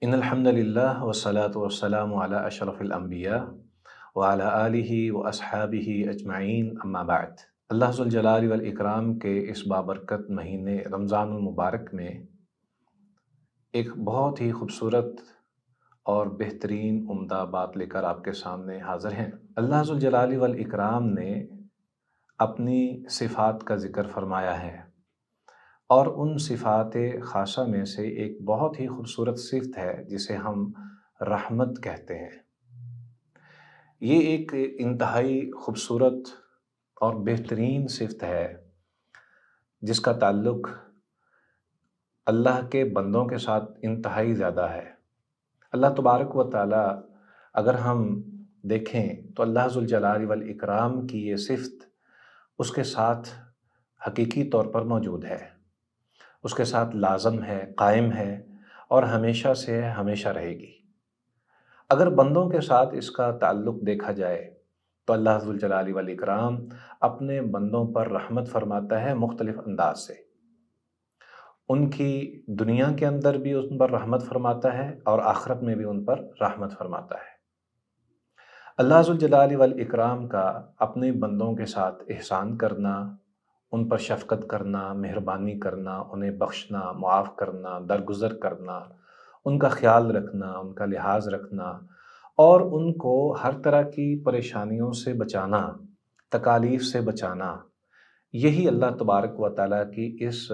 ان الحمد للہ والصلاة والسلام علی اشرف الانبیاء وعلی آلہ واصحابہ اجمعین اما بعد۔ اللہ ذوالجلال والاکرام کے اس بابرکت مہینے رمضان المبارک میں ایک بہت ہی خوبصورت اور بہترین عمدہ بات لے کر آپ کے سامنے حاضر ہیں۔ اللہ ذوالجلال والاکرام نے اپنی صفات کا ذکر فرمایا ہے، اور ان صفات خاصہ میں سے ایک بہت ہی خوبصورت صفت ہے جسے ہم رحمت کہتے ہیں۔ یہ ایک انتہائی خوبصورت اور بہترین صفت ہے جس کا تعلق اللہ کے بندوں کے ساتھ انتہائی زیادہ ہے۔ اللہ تبارک و تعالی اگر ہم دیکھیں تو اللہ ذوالجلال والاکرام کی یہ صفت اس کے ساتھ حقیقی طور پر موجود ہے، اس کے ساتھ لازم ہے، قائم ہے اور ہمیشہ سے ہمیشہ رہے گی۔ اگر بندوں کے ساتھ اس کا تعلق دیکھا جائے تو اللہ ذوالجلال والاکرام اپنے بندوں پر رحمت فرماتا ہے مختلف انداز سے۔ ان کی دنیا کے اندر بھی ان پر رحمت فرماتا ہے اور آخرت میں بھی ان پر رحمت فرماتا ہے۔ اللہ ذوالجلال والاکرام کا اپنے بندوں کے ساتھ احسان کرنا، ان پر شفقت کرنا، مہربانی کرنا، انہیں بخشنا، معاف کرنا، درگزر کرنا، ان کا خیال رکھنا، ان کا لحاظ رکھنا اور ان کو ہر طرح کی پریشانیوں سے بچانا، تکالیف سے بچانا، یہی اللہ تبارک و تعالیٰ کی اس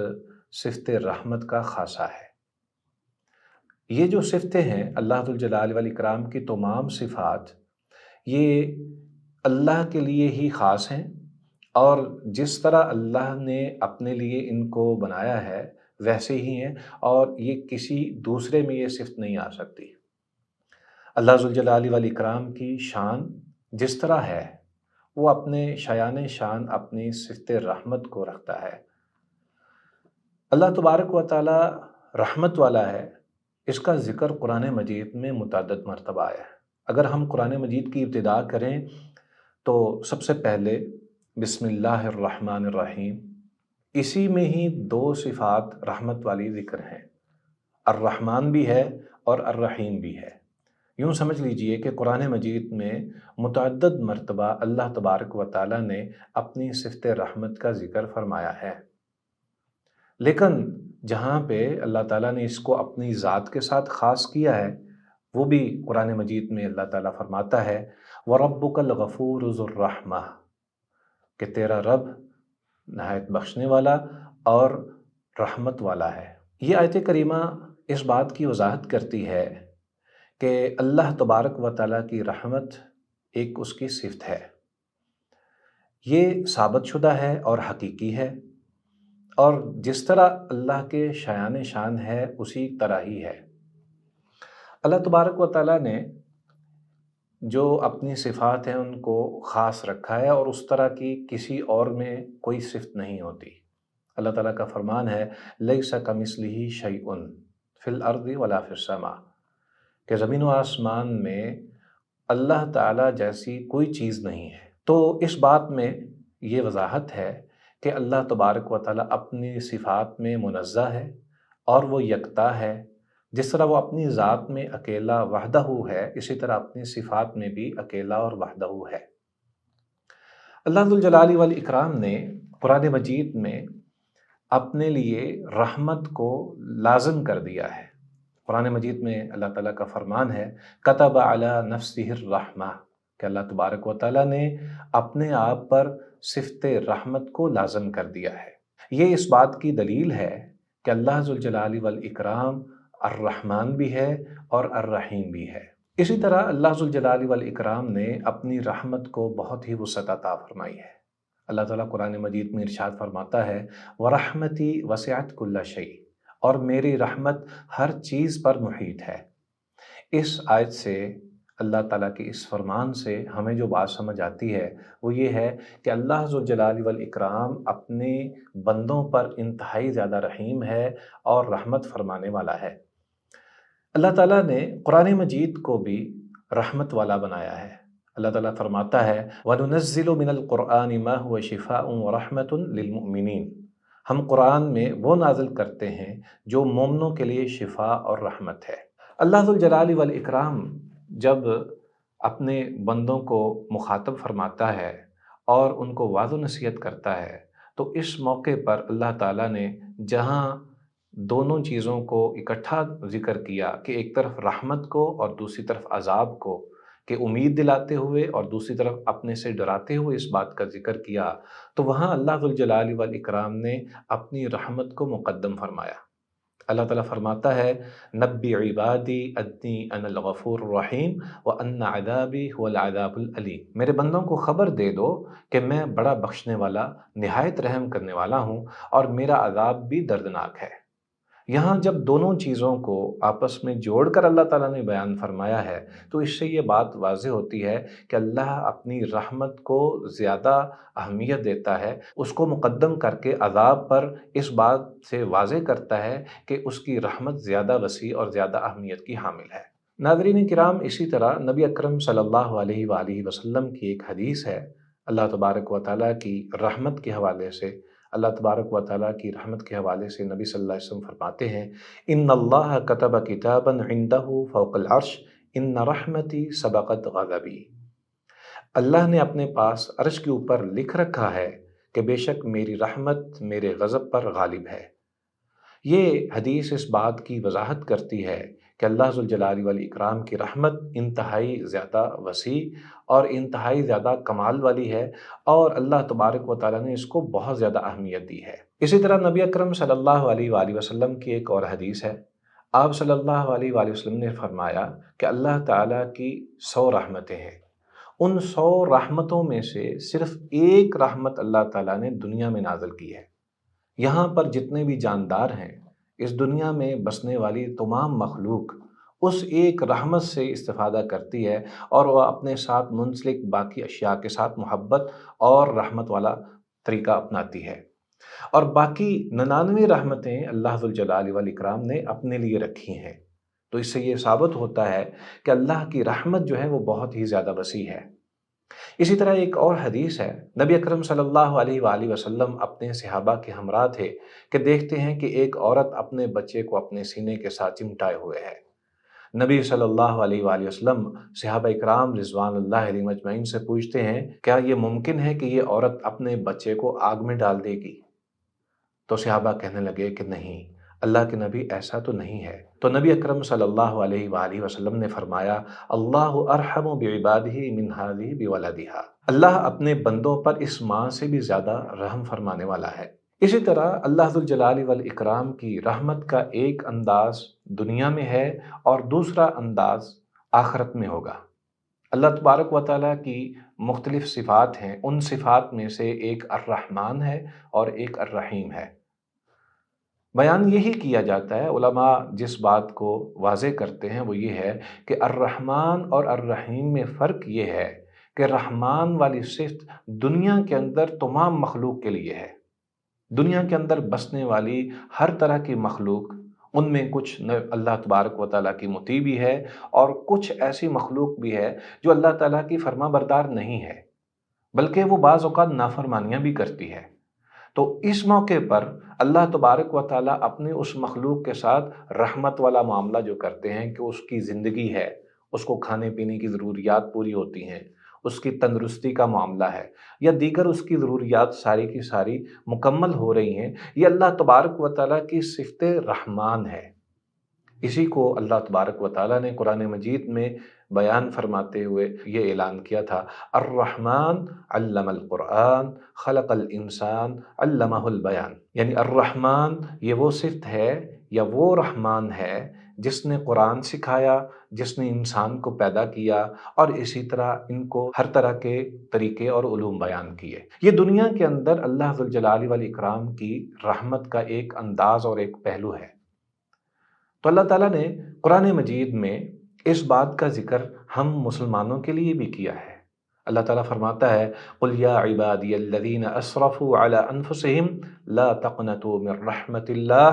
صفت رحمت کا خاصہ ہے۔ یہ جو صفتیں ہیں اللہ ذوالجلال والاکرام کی تمام صفات، یہ اللہ کے لیے ہی خاص ہیں، اور جس طرح اللہ نے اپنے لیے ان کو بنایا ہے ویسے ہی ہیں، اور یہ کسی دوسرے میں یہ صفت نہیں آ سکتی۔ اللہ ذوالجلال والاکرام کی شان جس طرح ہے وہ اپنے شایان شان اپنی صفت رحمت کو رکھتا ہے۔ اللہ تبارک و تعالی رحمت والا ہے، اس کا ذکر قرآن مجید میں متعدد مرتبہ آیا ہے۔ اگر ہم قرآن مجید کی ابتدا کریں تو سب سے پہلے بسم اللہ الرحمن الرحیم، اسی میں ہی دو صفات رحمت والی ذکر ہیں، الرحمن بھی ہے اور الرحیم بھی ہے۔ یوں سمجھ لیجئے کہ قرآن مجید میں متعدد مرتبہ اللہ تبارک و تعالیٰ نے اپنی صفت رحمت کا ذکر فرمایا ہے، لیکن جہاں پہ اللہ تعالیٰ نے اس کو اپنی ذات کے ساتھ خاص کیا ہے وہ بھی قرآن مجید میں اللہ تعالیٰ فرماتا ہے وَرَبُّكَ الْغَفُورُ ذُو الرَّحْمَةِ، کہ تیرا رب نہایت بخشنے والا اور رحمت والا ہے۔ یہ آیت کریمہ اس بات کی وضاحت کرتی ہے کہ اللہ تبارک و تعالیٰ کی رحمت ایک اس کی صفت ہے، یہ ثابت شدہ ہے اور حقیقی ہے، اور جس طرح اللہ کے شایان شان ہے اسی طرح ہی ہے۔ اللہ تبارک و تعالیٰ نے جو اپنی صفات ہیں ان کو خاص رکھا ہے، اور اس طرح کی کسی اور میں کوئی صفت نہیں ہوتی۔ اللہ تعالیٰ کا فرمان ہے لَيْسَ كَمِثْلِهِ شَيْءٌ فِي الْأَرْضِ وَلَا فِي السَّمَاءِ، کہ زمین و آسمان میں اللہ تعالیٰ جیسی کوئی چیز نہیں ہے۔ تو اس بات میں یہ وضاحت ہے کہ اللہ تبارک و تعالیٰ اپنی صفات میں منزہ ہے اور وہ یکتا ہے۔ جس طرح وہ اپنی ذات میں اکیلا وحدہ ہے، اسی طرح اپنی صفات میں بھی اکیلا اور وحدہ ہے۔ اللہ ذوالجلال والاکرام نے قرآن مجید میں اپنے لیے رحمت کو لازم کر دیا ہے۔ قرآن مجید میں اللہ تعالیٰ کا فرمان ہے کتب علی نفسہ الرحمہ، کہ اللہ تبارک و تعالیٰ نے اپنے آپ پر صفت رحمت کو لازم کر دیا ہے۔ یہ اس بات کی دلیل ہے کہ اللہ ذوالجلال والاکرام الرحمن بھی ہے اور الرحیم بھی ہے۔ اسی طرح اللہ ذوالجلال والاکرام نے اپنی رحمت کو بہت ہی وسعت عطا فرمائی ہے۔ اللہ تعالیٰ قرآن مجید میں ارشاد فرماتا ہے وَرَحْمَتِي وَسِعَتْ كُلَّ شَيْءٍ، اور میری رحمت ہر چیز پر محیط ہے۔ اس آیت سے، اللہ تعالیٰ کے اس فرمان سے ہمیں جو بات سمجھ آتی ہے وہ یہ ہے کہ اللہ ذوالجلال والاکرام اپنے بندوں پر انتہائی زیادہ رحیم ہے اور رحمت فرمانے والا ہے۔ اللہ تعالیٰ نے قرآن مجید کو بھی رحمت والا بنایا ہے۔ اللہ تعالیٰ فرماتا ہے وَنُنَزِّلُ مِنَ الْقُرْآنِ مَا هُوَ شِفَاءٌ وَرَحْمَةٌ لِّلْمُؤْمِنِينَ، ہم قرآن میں وہ نازل کرتے ہیں جو مومنوں کے لیے شفا اور رحمت ہے۔ اللہ ذوالجلال والاکرام جب اپنے بندوں کو مخاطب فرماتا ہے اور ان کو واعظ و نصیحت کرتا ہے، تو اس موقع پر اللہ تعالیٰ نے جہاں دونوں چیزوں کو اکٹھا ذکر کیا کہ ایک طرف رحمت کو اور دوسری طرف عذاب کو، کہ امید دلاتے ہوئے اور دوسری طرف اپنے سے ڈراتے ہوئے اس بات کا ذکر کیا، تو وہاں اللہ ذوالجلال والاکرام نے اپنی رحمت کو مقدم فرمایا۔ اللہ تعالیٰ فرماتا ہے، نبی عبادی انی انا الغفور الرحیم وان عذابی هو العذاب العلیم، میرے بندوں کو خبر دے دو کہ میں بڑا بخشنے والا، نہایت رحم کرنے والا ہوں، اور میرا عذاب بھی دردناک ہے۔ یہاں جب دونوں چیزوں کو آپس میں جوڑ کر اللہ تعالیٰ نے بیان فرمایا ہے، تو اس سے یہ بات واضح ہوتی ہے کہ اللہ اپنی رحمت کو زیادہ اہمیت دیتا ہے، اس کو مقدم کر کے عذاب پر اس بات سے واضح کرتا ہے کہ اس کی رحمت زیادہ وسیع اور زیادہ اہمیت کی حامل ہے۔ ناظرین کرام، اسی طرح نبی اکرم صلی اللہ علیہ وآلہ وسلم کی ایک حدیث ہے، اللہ تبارک و تعالیٰ کی رحمت کے حوالے سے، اللہ تبارک و تعالیٰ کی رحمت کے حوالے سے نبی صلی اللہ علیہ وسلم فرماتے ہیں، ان اللہ کتب کتابا عندہ فوق العرش ان رحمتی سبقت غضبی، اللہ نے اپنے پاس عرش کے اوپر لکھ رکھا ہے کہ بے شک میری رحمت میرے غضب پر غالب ہے۔ یہ حدیث اس بات کی وضاحت کرتی ہے کہ اللہ ذوالجلال والاکرام کی رحمت انتہائی زیادہ وسیع اور انتہائی زیادہ کمال والی ہے، اور اللہ تبارک و تعالیٰ نے اس کو بہت زیادہ اہمیت دی ہے۔ اسی طرح نبی اکرم صلی اللہ علیہ وآلہ وسلم کی ایک اور حدیث ہے، آپ صلی اللہ علیہ وآلہ وسلم نے فرمایا کہ اللہ تعالیٰ کی 100 رحمتیں ہیں، ان 100 رحمتوں میں سے صرف ایک رحمت اللہ تعالیٰ نے دنیا میں نازل کی ہے۔ یہاں پر جتنے بھی جاندار ہیں، اس دنیا میں بسنے والی تمام مخلوق اس ایک رحمت سے استفادہ کرتی ہے، اور وہ اپنے ساتھ منسلک باقی اشیاء کے ساتھ محبت اور رحمت والا طریقہ اپناتی ہے، اور باقی 99 رحمتیں اللہ ذوالجلال والاکرام نے اپنے لیے رکھی ہیں۔ تو اس سے یہ ثابت ہوتا ہے کہ اللہ کی رحمت جو ہے وہ بہت ہی زیادہ وسیع ہے۔ اسی طرح ایک اور حدیث ہے، نبی اکرم صلی اللہ علیہ وآلہ وسلم اپنے صحابہ کے ہمراہ تھے کہ دیکھتے ہیں کہ ایک عورت اپنے بچے کو اپنے سینے کے ساتھ چمٹائے ہوئے ہے۔ نبی صلی اللہ علیہ وآلہ وسلم صحابہ اکرام رضوان اللہ علیہم اجمعین سے پوچھتے ہیں، کیا یہ ممکن ہے کہ یہ عورت اپنے بچے کو آگ میں ڈال دے گی؟ تو صحابہ کہنے لگے کہ نہیں، اللہ کے نبی ایسا تو نہیں ہے۔ تو نبی اکرم صلی اللہ علیہ وآلہ وسلم نے فرمایا، اللہ ارحم بعبادہ من ہذہ بولدہا، اللہ اپنے بندوں پر اس ماں سے بھی زیادہ رحم فرمانے والا ہے۔ اسی طرح اللہ ذوالجلال والاکرام کی رحمت کا ایک انداز دنیا میں ہے اور دوسرا انداز آخرت میں ہوگا۔ اللہ تبارک و تعالیٰ کی مختلف صفات ہیں، ان صفات میں سے ایک الرحمن ہے اور ایک الرحیم ہے۔ بیان یہی کیا جاتا ہے، علماء جس بات کو واضح کرتے ہیں وہ یہ ہے کہ الرحمن اور الرحیم میں فرق یہ ہے کہ رحمان والی صفت دنیا کے اندر تمام مخلوق کے لیے ہے، دنیا کے اندر بسنے والی ہر طرح کی مخلوق، ان میں کچھ اللہ تبارک و تعالیٰ کی مطیع بھی ہے، اور کچھ ایسی مخلوق بھی ہے جو اللہ تعالیٰ کی فرما بردار نہیں ہے، بلکہ وہ بعض اوقات نافرمانیاں بھی کرتی ہے۔ تو اس موقع پر اللہ تبارک و تعالیٰ اپنے اس مخلوق کے ساتھ رحمت والا معاملہ جو کرتے ہیں کہ اس کی زندگی ہے، اس کو کھانے پینے کی ضروریات پوری ہوتی ہیں، اس کی تندرستی کا معاملہ ہے، یا دیگر اس کی ضروریات ساری کی ساری مکمل ہو رہی ہیں، یہ اللہ تبارک و تعالیٰ کی صفت رحمان ہے۔ اسی کو اللہ تبارک و تعالیٰ نے قرآن مجید میں بیان فرماتے ہوئے یہ اعلان کیا تھا، الرحمن علم القرآن خلق الانسان علمہ البیان، یعنی الرحمن یہ وہ صفت ہے یا وہ رحمان ہے جس نے قرآن سکھایا، جس نے انسان کو پیدا کیا، اور اسی طرح ان کو ہر طرح کے طریقے اور علوم بیان کیے۔ یہ دنیا کے اندر اللہ ذوالجلال والاکرام کی رحمت کا ایک انداز اور ایک پہلو ہے۔ تو اللہ تعالیٰ نے قرآن مجید میں اس بات کا ذکر ہم مسلمانوں کے لیے بھی کیا ہے۔ اللہ تعالیٰ فرماتا ہے، قُلْ يَا عِبَادِيَ الَّذِينَ أَسْرَفُوا عَلَىٰ أَنفُسِهِمْ لَا تَقْنَطُوا مِن رَحْمَةِ اللَّهِ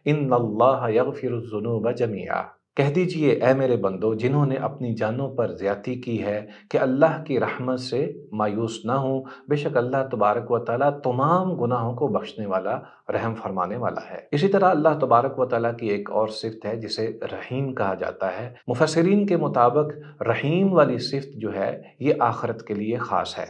إِنَّ اللَّهَ يَغْفِرُ الذُّنُوبَ جَمِيعًا، کہہ دیجئے اے میرے بندو جنہوں نے اپنی جانوں پر زیادتی کی ہے کہ اللہ کی رحمت سے مایوس نہ ہوں، بے شک اللہ تبارک و تعالیٰ تمام گناہوں کو بخشنے والا، رحم فرمانے والا ہے۔ اسی طرح اللہ تبارک و تعالیٰ کی ایک اور صفت ہے جسے رحیم کہا جاتا ہے۔ مفسرین کے مطابق رحیم والی صفت جو ہے یہ آخرت کے لیے خاص ہے۔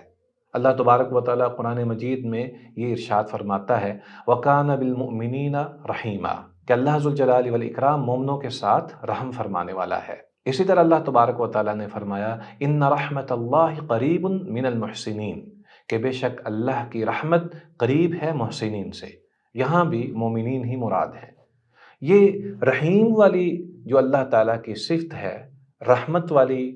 اللہ تبارک و تعالیٰ قرآن مجید میں یہ ارشاد فرماتا ہے وَكَانَ بِالْمُؤْمِنِينَ رَحِيمًا کہ اللہ ذوالجلال والاکرام مومنوں کے ساتھ رحم فرمانے والا ہے۔ اسی طرح اللہ تبارک و تعالیٰ نے فرمایا ان رحمت اللہ قریب من المحسنین کہ بے شک اللہ کی رحمت قریب ہے محسنین سے، یہاں بھی مومنین ہی مراد ہیں۔ یہ رحیم والی جو اللہ تعالیٰ کی صفت ہے، رحمت والی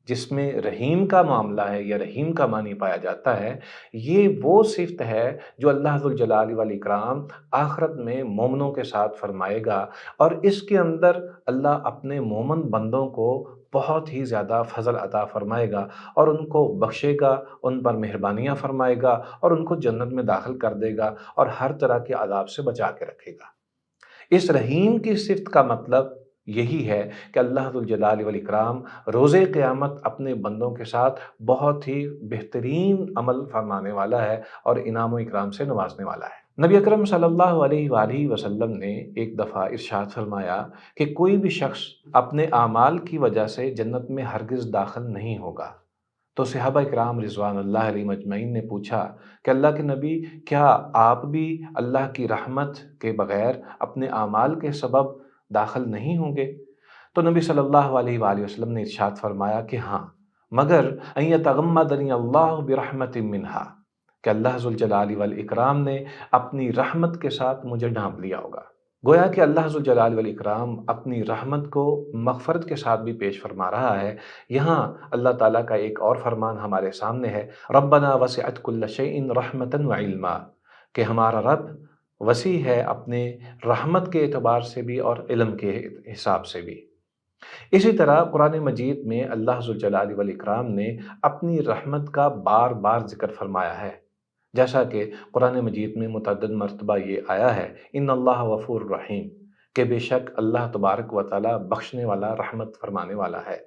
جس میں رحیم کا معاملہ ہے یا رحیم کا معنی پایا جاتا ہے، یہ وہ صفت ہے جو اللہ ذوالجلال والاکرام آخرت میں مومنوں کے ساتھ فرمائے گا، اور اس کے اندر اللہ اپنے مومن بندوں کو بہت ہی زیادہ فضل عطا فرمائے گا اور ان کو بخشے گا، ان پر مہربانیاں فرمائے گا اور ان کو جنت میں داخل کر دے گا اور ہر طرح کے عذاب سے بچا کے رکھے گا۔ اس رحیم کی صفت کا مطلب یہی ہے کہ اللہ ذوالجلال والاکرام روز قیامت اپنے بندوں کے ساتھ بہت ہی بہترین عمل فرمانے والا ہے اور انعام و اکرام سے نوازنے والا ہے۔ نبی اکرم صلی اللہ علیہ وآلہ وسلم نے ایک دفعہ ارشاد فرمایا کہ کوئی بھی شخص اپنے اعمال کی وجہ سے جنت میں ہرگز داخل نہیں ہوگا۔ تو صحابہ اکرام رضوان اللہ علیہم اجمعین نے پوچھا کہ اللہ کے نبی، کیا آپ بھی اللہ کی رحمت کے بغیر اپنے اعمال کے سبب داخل نہیں ہوں گے؟ تو نبی صلی اللہ علیہ وآلہ وسلم نے ارشاد فرمایا کہ ہاں، مگر ان یتغمدنی اللہ برحمت منہا کہ اللہ ذوالجلال والاکرام نے اپنی رحمت کے ساتھ مجھے ڈھانپ لیا ہوگا۔ گویا کہ اللہ ذوالجلال والاکرام اپنی رحمت کو مغفرت کے ساتھ بھی پیش فرما رہا ہے۔ یہاں اللہ تعالیٰ کا ایک اور فرمان ہمارے سامنے ہے ربنا وسعت کل شیء رحمتا وعلما کہ ہمارا رب وسیع ہے اپنے رحمت کے اعتبار سے بھی اور علم کے حساب سے بھی۔ اسی طرح قرآن مجید میں اللہ ذوالجلال والاکرام نے اپنی رحمت کا بار بار ذکر فرمایا ہے، جیسا کہ قرآن مجید میں متعدد مرتبہ یہ آیا ہے ان اللہ غفور رحیم کہ بے شک اللہ تبارک و تعالیٰ بخشنے والا، رحمت فرمانے والا ہے۔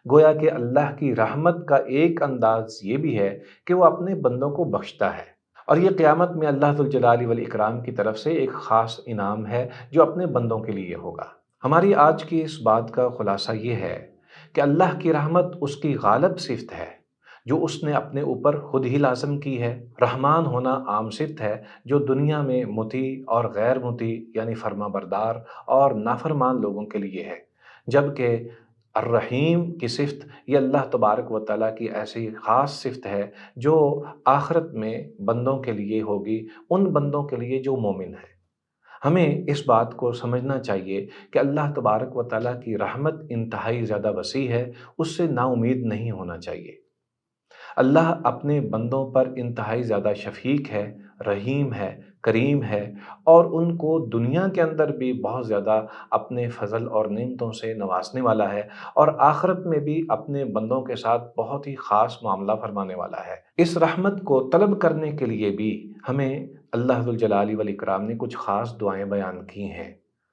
گویا کہ اللہ کی رحمت کا ایک انداز یہ بھی ہے کہ وہ اپنے بندوں کو بخشتا ہے، اور یہ قیامت میں اللہ ذوالجلال والاکرام کی طرف سے ایک خاص انعام ہے جو اپنے بندوں کے لیے ہوگا۔ ہماری آج کی اس بات کا خلاصہ یہ ہے کہ اللہ کی رحمت اس کی غالب صفت ہے جو اس نے اپنے اوپر خود ہی لازم کی ہے۔ رحمان ہونا عام صفت ہے جو دنیا میں مطیع اور غیر مطیع یعنی فرما بردار اور نافرمان لوگوں کے لیے ہے، جبکہ الرحیم کی صفت یہ اللہ تبارک و تعالیٰ کی ایسی خاص صفت ہے جو آخرت میں بندوں کے لیے ہوگی، ان بندوں کے لیے جو مومن ہیں۔ ہمیں اس بات کو سمجھنا چاہیے کہ اللہ تبارک و تعالیٰ کی رحمت انتہائی زیادہ وسیع ہے، اس سے نا امید نہیں ہونا چاہیے۔ اللہ اپنے بندوں پر انتہائی زیادہ شفیق ہے، رحیم ہے، کریم ہے، اور ان کو دنیا کے اندر بھی بہت زیادہ اپنے فضل اور نعمتوں سے نوازنے والا ہے، اور آخرت میں بھی اپنے بندوں کے ساتھ بہت ہی خاص معاملہ فرمانے والا ہے۔ اس رحمت کو طلب کرنے کے لیے بھی ہمیں اللہ ذوالجلال والاکرام نے کچھ خاص دعائیں بیان کی ہیں۔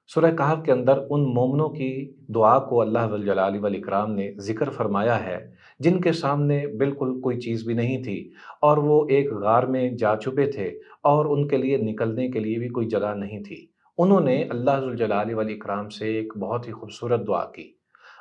سورہ کہف کے اندر ان مومنوں کی دعا کو اللہ ذوالجلال والاکرام نے ذکر فرمایا ہے جن کے سامنے بالکل کوئی چیز بھی نہیں تھی اور وہ ایک غار میں جا چھپے تھے اور ان کے لیے نکلنے کے لیے بھی کوئی جگہ نہیں تھی۔ انہوں نے اللہ ذوالجلال والاکرام سے ایک بہت ہی خوبصورت دعا کی۔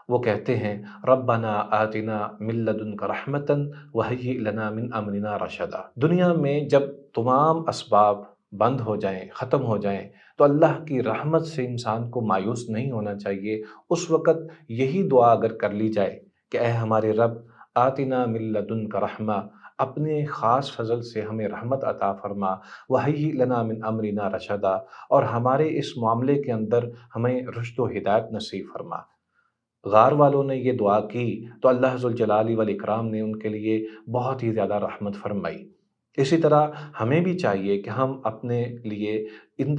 وہ کہتے ہیں ربنا آتنا من لدنک رحمتا وہیئ لنا من امرنا رشدا۔ دنیا میں جب تمام اسباب بند ہو جائیں، ختم ہو جائیں، تو اللہ کی رحمت سے انسان کو مایوس نہیں ہونا چاہیے۔ اس وقت یہی دعا اگر کر لی جائے کہ اے ہمارے رب آتنا من لدنک رحمہ، اپنے خاص فضل سے ہمیں رحمت عطا فرما، وہیئ لنا من امرنا رشدا، اور ہمارے اس معاملے کے اندر ہمیں رشد و ہدایت نصیب فرما۔ غار والوں نے یہ دعا کی تو اللہ ذوالجلال والاکرام نے ان کے لیے بہت ہی زیادہ رحمت فرمائی۔ اسی طرح ہمیں بھی چاہیے کہ ہم اپنے لیے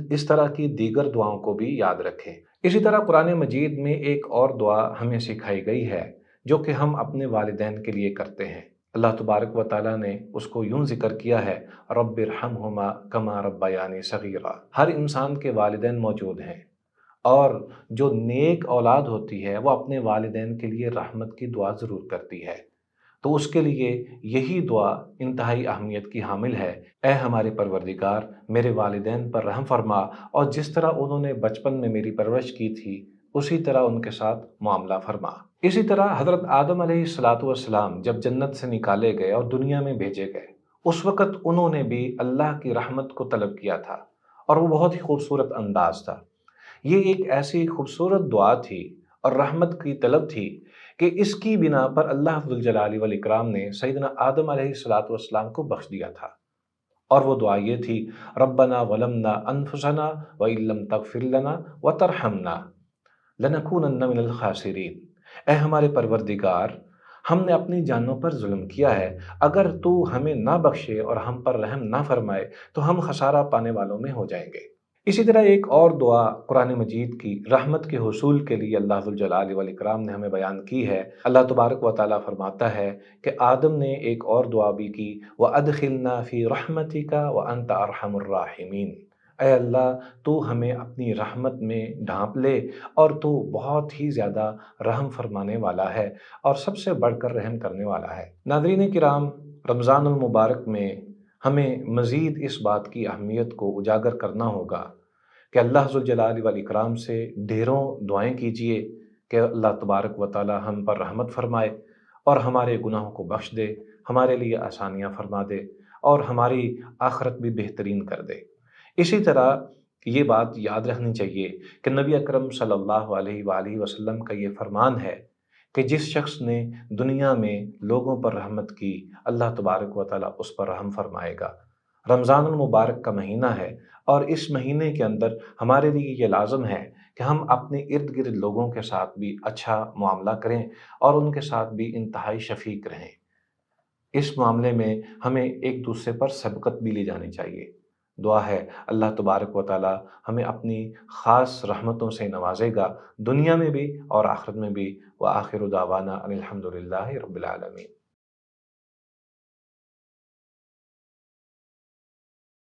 اس طرح کی دیگر دعاؤں کو بھی یاد رکھیں۔ اسی طرح قرآن مجید میں ایک اور دعا ہمیں سکھائی گئی ہے جو کہ ہم اپنے والدین کے لیے کرتے ہیں۔ اللہ تبارک و تعالیٰ نے اس کو یوں ذکر کیا ہے رب ارحمہما کما ربیانی صغیرا۔ ہر انسان کے والدین موجود ہیں اور جو نیک اولاد ہوتی ہے وہ اپنے والدین کے لیے رحمت کی دعا ضرور کرتی ہے، تو اس کے لیے یہی دعا انتہائی اہمیت کی حامل ہے۔ اے ہمارے پروردگار، میرے والدین پر رحم فرما، اور جس طرح انہوں نے بچپن میں میری پرورش کی تھی اسی طرح ان کے ساتھ معاملہ فرما۔ اسی طرح حضرت آدم علیہ السلام جب جنت سے نکالے گئے اور دنیا میں بھیجے گئے، اس وقت انہوں نے بھی اللہ کی رحمت کو طلب کیا تھا، اور وہ بہت ہی خوبصورت انداز تھا۔ یہ ایک ایسی خوبصورت دعا تھی اور رحمت کی طلب تھی کہ اس کی بنا پر اللہ ذوالجلال والاکرام نے سیدنا آدم علیہ السلام کو بخش دیا تھا، اور وہ دعا یہ تھی: ربنا ظلمنا انفسنا وان لم تغفر لنا وترحمنا لنکونن من الخاسرین۔ اے ہمارے پروردگار، ہم نے اپنی جانوں پر ظلم کیا ہے، اگر تو ہمیں نہ بخشے اور ہم پر رحم نہ فرمائے تو ہم خسارہ پانے والوں میں ہو جائیں گے۔ اسی طرح ایک اور دعا قرآن مجید کی رحمت کے حصول کے لیے اللہ ذوالجلال والاکرام نے ہمیں بیان کی ہے۔ اللہ تبارک و تعالیٰ فرماتا ہے کہ آدم نے ایک اور دعا بھی کی: وَأَدْخِلْنَا فِي رَحْمَتِكَ وَأَنْتَ أَرْحَمُ الرَّاحِمِينَ۔ اے اللہ، تو ہمیں اپنی رحمت میں ڈھانپ لے، اور تو بہت ہی زیادہ رحم فرمانے والا ہے اور سب سے بڑھ کر رحم کرنے والا ہے۔ ناظرین کرام، رمضان المبارک میں ہمیں مزید اس بات کی اہمیت کو اجاگر کرنا ہوگا کہ اللہ ذوالجلال والاکرام سے ڈھیروں دعائیں کیجیے کہ اللہ تبارک و تعالی ہم پر رحمت فرمائے اور ہمارے گناہوں کو بخش دے، ہمارے لیے آسانیاں فرما دے اور ہماری آخرت بھی بہترین کر دے۔ اسی طرح یہ بات یاد رکھنی چاہیے کہ نبی اکرم صلی اللہ علیہ وآلہ وسلم کا یہ فرمان ہے کہ جس شخص نے دنیا میں لوگوں پر رحمت کی، اللہ تبارک و تعالیٰ اس پر رحم فرمائے گا۔ رمضان المبارک کا مہینہ ہے، اور اس مہینے کے اندر ہمارے لیے یہ لازم ہے کہ ہم اپنے ارد گرد لوگوں کے ساتھ بھی اچھا معاملہ کریں اور ان کے ساتھ بھی انتہائی شفیق رہیں۔ اس معاملے میں ہمیں ایک دوسرے پر سبقت بھی لی جانی چاہیے۔ دعا ہے اللہ تبارک و تعالی ہمیں اپنی خاص رحمتوں سے نوازے گا، دنیا میں بھی اور آخرت میں بھی۔ وآخر دعوانا ان الحمد للہ رب العالمین۔